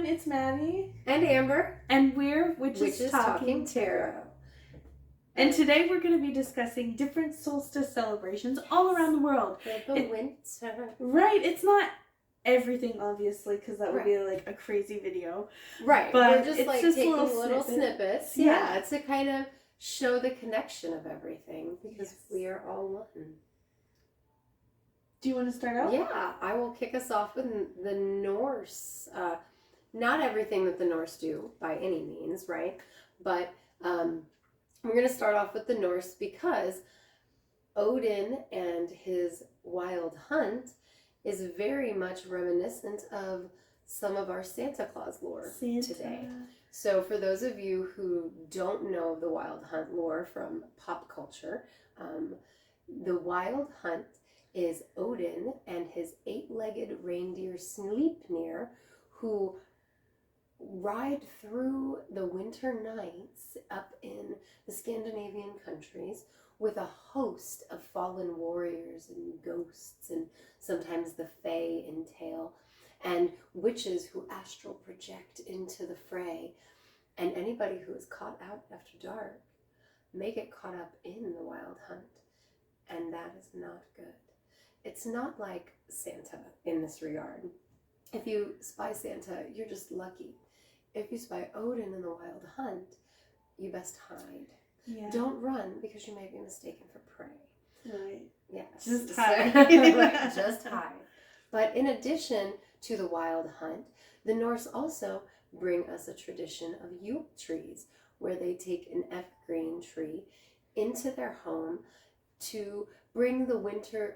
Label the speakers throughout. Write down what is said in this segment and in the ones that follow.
Speaker 1: everyone, it's Maddie.
Speaker 2: And Amber.
Speaker 1: And we're Witches Talking Tarot. And today we're going to be discussing different solstice celebrations all around the world.
Speaker 2: For the winter.
Speaker 1: Right, it's not everything, obviously, because that would be like a crazy video.
Speaker 2: Right,
Speaker 1: but
Speaker 2: we're just like taking little snippets. Yeah, to kind of show the connection of everything, because we are all one.
Speaker 1: Do you want to start out?
Speaker 2: Yeah, I will kick us off with the Norse. Not everything that the Norse do by any means, right? But we're going to start off with the Norse because Odin and his wild hunt is very much reminiscent of some of our Santa Claus lore today. So for those of you who don't know the wild hunt lore from pop culture, the wild hunt is Odin and his 8-legged reindeer Sleipnir, who ride through the winter nights up in the Scandinavian countries with a host of fallen warriors and ghosts, and sometimes the fae entail, and witches who astral project into the fray. And anybody who is caught out after dark may get caught up in the wild hunt, and that is not good. It's not like Santa in this regard. If you spy Santa, you're just lucky. If you spy Odin in the wild hunt, you best hide. Yeah. Don't run, because you may be mistaken for prey.
Speaker 1: Right.
Speaker 2: Yes.
Speaker 1: Just hide.
Speaker 2: Right, just hide. But in addition to the wild hunt, the Norse also bring us a tradition of Yule trees, where they take an evergreen tree into their home to bring the winter,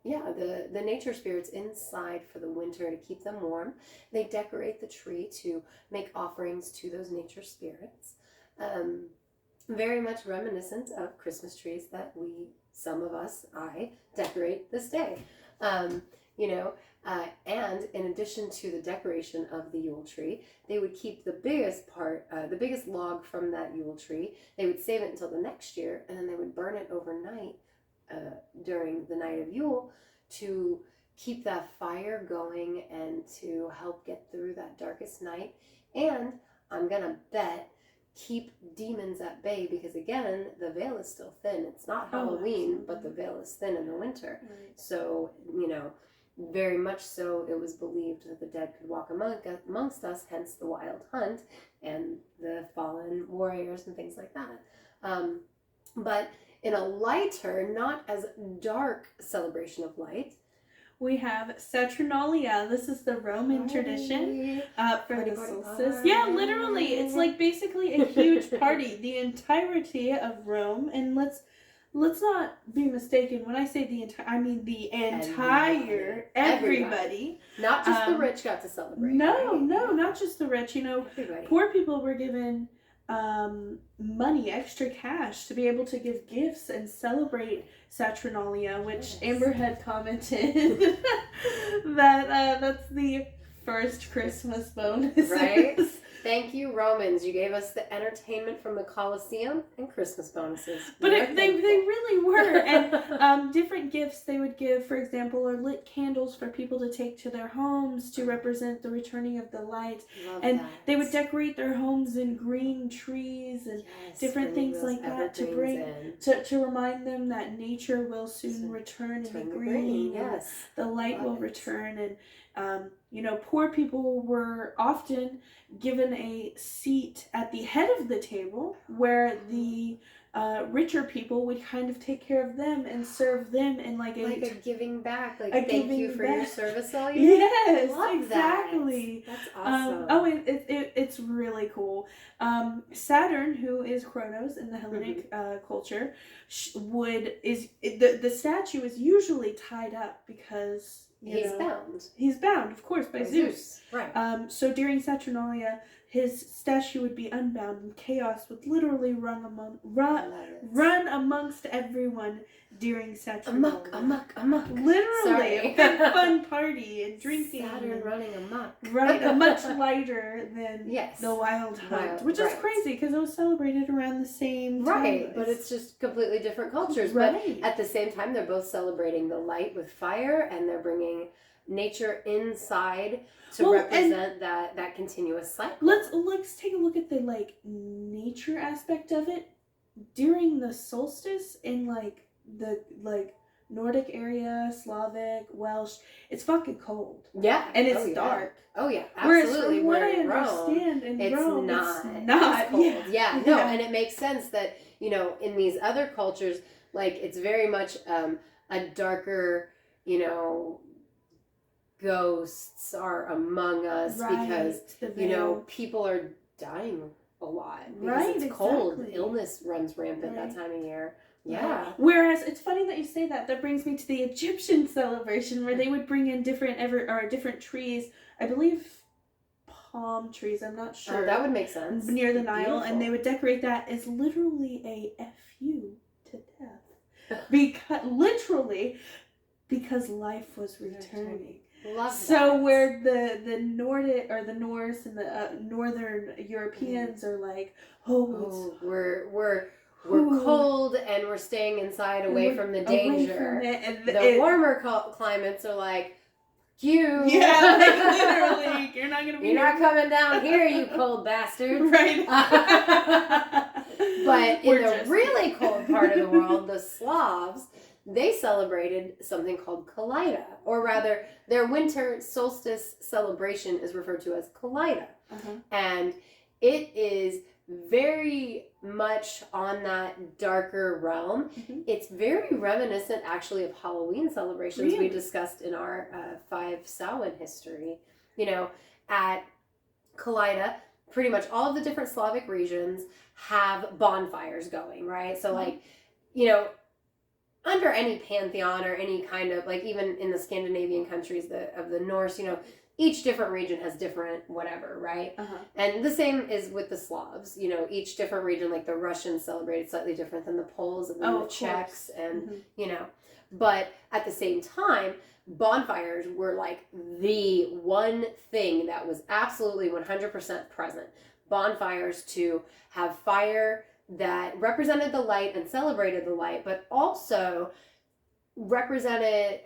Speaker 2: the nature spirits inside for the winter to keep them warm. They decorate the tree to make offerings to those nature spirits. Very much reminiscent of Christmas trees that I decorate this day. And in addition to the decoration of the Yule tree, they would keep the biggest log from that Yule tree. They would save it until the next year, and then they would burn it overnight during the night of Yule to keep that fire going and to help get through that darkest night. And I'm gonna bet keep demons at bay, because again, the veil is still thin. It's not Halloween, but the veil is thin in the winter. Right. So, very much so it was believed that the dead could walk amongst us, hence the wild hunt and the fallen warriors and things like that. But in a lighter, not as dark celebration of light,
Speaker 1: we have Saturnalia. This is the Roman tradition for the solstice. Yeah, literally. It's like basically a huge party. The entirety of Rome, and let's not be mistaken. When I say the entire, I mean the entire everybody.
Speaker 2: Not just the rich got to celebrate.
Speaker 1: No,
Speaker 2: right?
Speaker 1: no, not just the rich.
Speaker 2: Everybody.
Speaker 1: Poor people were given money, extra cash, to be able to give gifts and celebrate Saturnalia, which Amber had commented that that's the first Christmas bonus.
Speaker 2: Right? Thank you, Romans. You gave us the entertainment from the Colosseum and Christmas bonuses.
Speaker 1: But they really were. And different gifts they would give, for example, are lit candles for people to take to their homes to represent the returning of the light. They would decorate their homes in green trees and different things like that to bring to remind them that nature will soon return and be green.
Speaker 2: Yes.
Speaker 1: The light will return. And poor people were often given a seat at the head of the table, where the richer people would kind of take care of them and serve them in like a
Speaker 2: giving back, thank you for your service all year.
Speaker 1: Yes,
Speaker 2: Love
Speaker 1: exactly.
Speaker 2: That. That's awesome.
Speaker 1: It's really cool. Saturn, who is Kronos in the Hellenic culture, the statue is usually tied up because he's bound, of course, by Zeus.
Speaker 2: Right.
Speaker 1: So during Saturnalia, his statue would be unbound, and chaos would literally run amongst everyone during Saturnalia.
Speaker 2: Amok.
Speaker 1: Literally, a big fun party and drinking.
Speaker 2: Saturn running amok.
Speaker 1: Right, much lighter than the wild hunt, which is crazy because it was celebrated around the same time.
Speaker 2: Right, but it's just completely different cultures. Right. But at the same time, they're both celebrating the light with fire, and they're bringing nature inside to represent that continuous cycle.
Speaker 1: Let's take a look at the like nature aspect of it. During the solstice in like the Nordic area, Slavic, Welsh, it's fucking cold.
Speaker 2: Yeah.
Speaker 1: And it's dark.
Speaker 2: Oh yeah, absolutely.
Speaker 1: Whereas from what I
Speaker 2: in
Speaker 1: understand,
Speaker 2: Rome,
Speaker 1: in Rome,
Speaker 2: it's
Speaker 1: not
Speaker 2: not cold.
Speaker 1: Yeah.
Speaker 2: No, and it makes sense that, you know, in these other cultures, like it's very much a darker, you know, ghosts are among us because, you know, people are dying a lot because it's cold. Illness runs rampant that time of year. Yeah.
Speaker 1: Whereas it's funny that you say that. That brings me to the Egyptian celebration where they would bring in different trees. I believe palm trees. I'm not sure.
Speaker 2: Oh, that would make sense.
Speaker 1: Near the Nile, and they would decorate that as literally a FU to death, because life was returning.
Speaker 2: Love that.
Speaker 1: So where the Nordic or the Norse and the northern Europeans are like,
Speaker 2: we're cold and we're staying inside away from the danger.
Speaker 1: And
Speaker 2: the warmer climates are like, you.
Speaker 1: Yeah, like literally, you're not gonna be.
Speaker 2: You're not coming down here, you cold bastard.
Speaker 1: Right.
Speaker 2: But in the really cold part of the world, the Slavs, they celebrated something called Kaleida, or rather, their winter solstice celebration is referred to as Kaleida, and it is very much on that darker realm. It's very reminiscent actually of Halloween celebrations we discussed in our 5 Samhain history. You know, at Kaleida, pretty much all of the different Slavic regions have bonfires going, right? So like, you know, under any pantheon or any kind of, like even in the Scandinavian countries of the Norse, you know, each different region has different whatever, right? And the same is with the Slavs. You know, each different region, like the Russians celebrated slightly different than the Poles and then the Czechs and, you know. But at the same time, bonfires were like the one thing that was absolutely 100% present. Bonfires to have fire that represented the light and celebrated the light, but also represented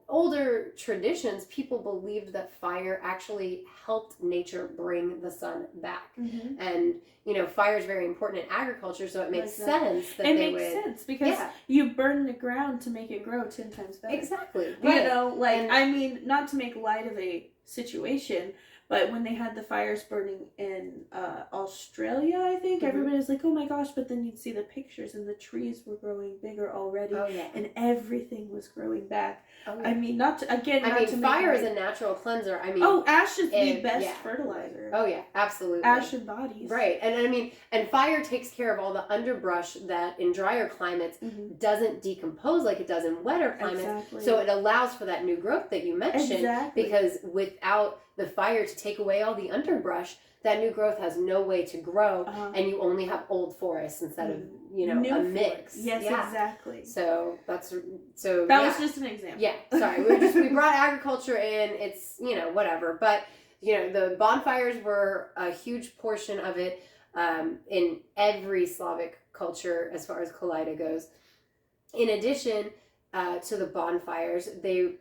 Speaker 2: older traditions. People believed that fire actually helped nature bring the sun back. And, you know, fire is very important in agriculture, so it makes sense that
Speaker 1: it makes sense because you burn the ground to make it grow 10 times better.
Speaker 2: Exactly.
Speaker 1: You know, like, I mean, not to make light of a situation, but when they had the fires burning in Australia, I think, everybody was like, oh my gosh, but then you'd see the pictures and the trees were growing bigger already and everything was growing back. I mean, fire
Speaker 2: is a natural cleanser. I mean,
Speaker 1: ash is the best fertilizer.
Speaker 2: Oh yeah, absolutely.
Speaker 1: Ash in bodies.
Speaker 2: Right. And I mean, and fire takes care of all the underbrush that in drier climates doesn't decompose like it does in wetter climates. So it allows for that new growth that you mentioned because without the fire to take away all the underbrush, that new growth has no way to grow, and you only have old forests instead of, you know, new a mix.
Speaker 1: Yes, exactly.
Speaker 2: So that
Speaker 1: was just an example.
Speaker 2: Yeah, sorry, we brought agriculture in. It's, you know, whatever, but you know, the bonfires were a huge portion of it in every Slavic culture as far as Kaleida goes. In addition to the bonfires,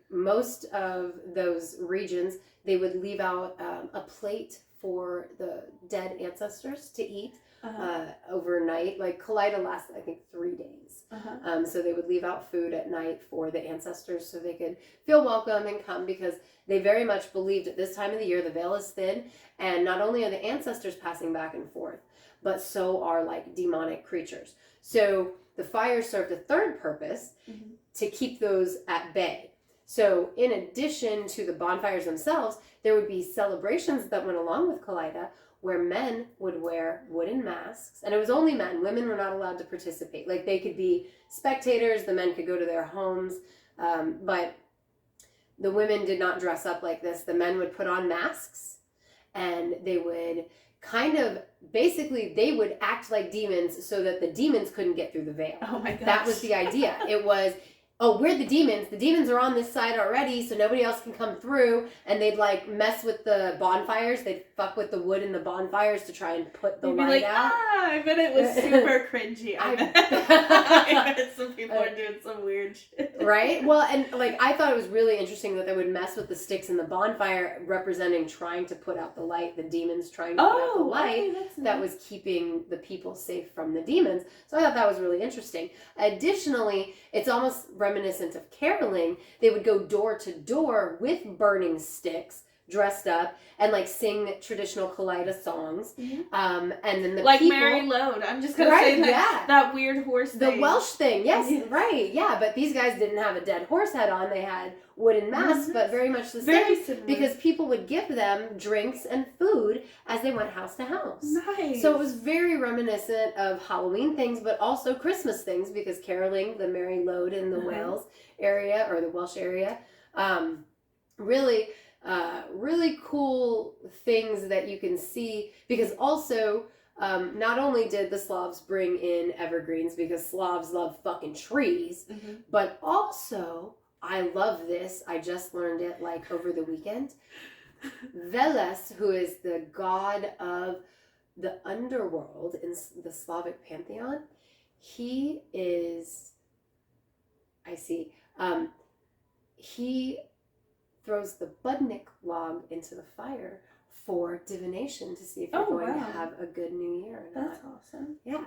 Speaker 2: most of those regions, they would leave out a plate for the dead ancestors to eat overnight. Like Kaleida lasted, I think, 3 days. So they would leave out food at night for the ancestors so they could feel welcome and come, because they very much believed at this time of the year the veil is thin, and not only are the ancestors passing back and forth, but so are like demonic creatures. So the fire served a third purpose to keep those at bay. So in addition to the bonfires themselves, there would be celebrations that went along with Kaleida where men would wear wooden masks. And it was only men. Women were not allowed to participate. Like, they could be spectators, the men could go to their homes, but the women did not dress up like this. The men would put on masks, and they would they would act like demons so that the demons couldn't get through the veil.
Speaker 1: Oh my gosh.
Speaker 2: That was the idea. It was, oh, we're the demons. The demons are on this side already, so nobody else can come through. And they'd like mess with the bonfires. They'd fuck with the wood in the bonfires to try and put the light out.
Speaker 1: I bet it was super cringy. I bet some people are doing some weird shit.
Speaker 2: Right? Well, and like I thought it was really interesting that they would mess with the sticks in the bonfire, representing trying to put out the light, the demons trying to put out the light that was keeping the people safe from the demons. So I thought that was really interesting. Additionally, it's almost reminiscent of caroling. They would go door to door with burning sticks, dressed up, and like sing traditional Kaleida songs. And then the
Speaker 1: like
Speaker 2: people,
Speaker 1: Mary Load. I'm just gonna say that that weird horse thing.
Speaker 2: The Welsh thing, yes, right, yeah. But these guys didn't have a dead horse head on. They had wooden masks, but very much the same.
Speaker 1: Similar.
Speaker 2: Because people would give them drinks and food as they went house to house.
Speaker 1: Nice.
Speaker 2: So it was very reminiscent of Halloween things, but also Christmas things, because caroling, the Mary Load in the Wales area or the Welsh area, really. Really cool things that you can see, because also not only did the Slavs bring in evergreens, because Slavs love fucking trees, but also, I love this, I just learned it like over the weekend, Veles, who is the god of the underworld in the Slavic pantheon, he is, he throws the Budnik log into the fire for divination to see if you're going to have a good new year or not.
Speaker 1: That's awesome.
Speaker 2: Yeah.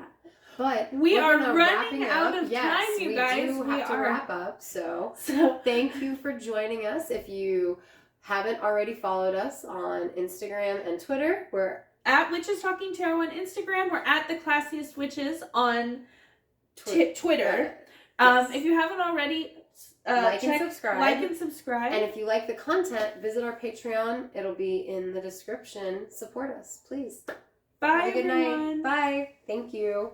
Speaker 2: But
Speaker 1: we are running out of time, you guys.
Speaker 2: We do have to wrap up. So thank you for joining us. If you haven't already followed us on Instagram and Twitter, we're
Speaker 1: at Witches Talking Tarot on Instagram. We're at The Classiest Witches on Twitter. Yes. If you haven't already,
Speaker 2: like and subscribe.
Speaker 1: And
Speaker 2: if you like the content, visit our Patreon. It'll be in the description. Support us, please.
Speaker 1: Bye,
Speaker 2: Have a good
Speaker 1: everyone.
Speaker 2: night. Bye. Thank you.